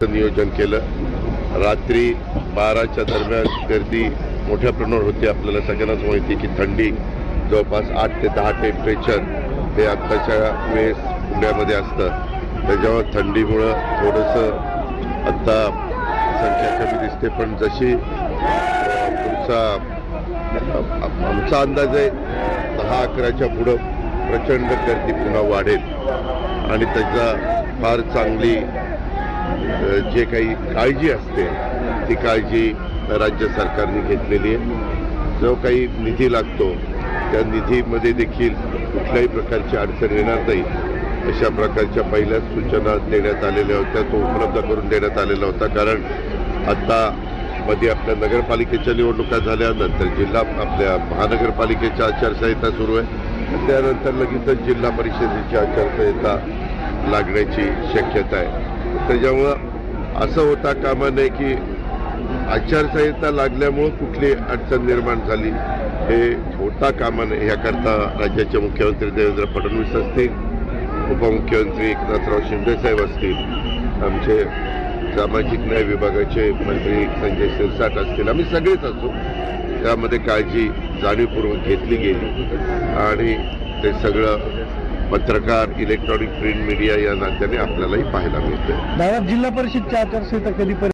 नियोजन केलं। रात्री 12च्या दरम्यान गर्दी मोठ्या प्रमाणावर होती। आपल्याला सगळ्यांनाच माहिती की थंडी जवळपास 8 ते 10 टेम्परेचर हे आत्ताच्या वेळेस पुण्यामध्ये असतं। त्याच्यामुळे थंडीमुळं थोडंसं आत्ता संख्या कमी दिसते, पण जशी आमचा अंदाज आहे 10-11च्या पुढं प्रचंड गर्दी पुन्हा वाढेल आणि त्याचा फार चांगली जे काही काळजी असते ती काळजी राज्य सरकारने घेतलेली आहे। जो काही निधी लागतो त्या निधीमध्ये देखील कुठल्याही प्रकारची अडचण येणार नाही अशा प्रकारच्या पहिल्याच सूचना देण्यात आलेल्या होत्या। तो उपलब्ध करून देण्यात आलेला होता। कारण आता मध्ये आपल्या नगरपालिकेच्या निवडणुका झाल्या, नंतर जिल्हा आपल्या महानगरपालिकेच्या आचारसंहिता सुरू आहे, त्यानंतर लगेचच जिल्हा परिषदेची आचारसंहिता लागण्याची शक्यता आहे। त्याच्यामुळं असं होता कामा नये की आचारसंहिता लागल्यामुळं कुठली अडचण निर्माण झाली, हे होता कामा नये। याकरता राज्याचे मुख्यमंत्री देवेंद्र फडणवीस असतील, उपमुख्यमंत्री एकनाथराव शिंदेसाहेब असतील, आमचे सामाजिक न्याय विभागाचे मंत्री संजय शिरसाट असतील, आम्ही सगळेच असू, त्यामध्ये काळजी जाणीवपूर्वक घेतली गेली आणि ते सगळं पत्रकार, इलेक्ट्रॉनिक प्रिंट मीडिया या नात्याने आपल्यालाही पाहायला मिळते। जिल्हा परिषदची आचारसंहिता कधीपर्यंत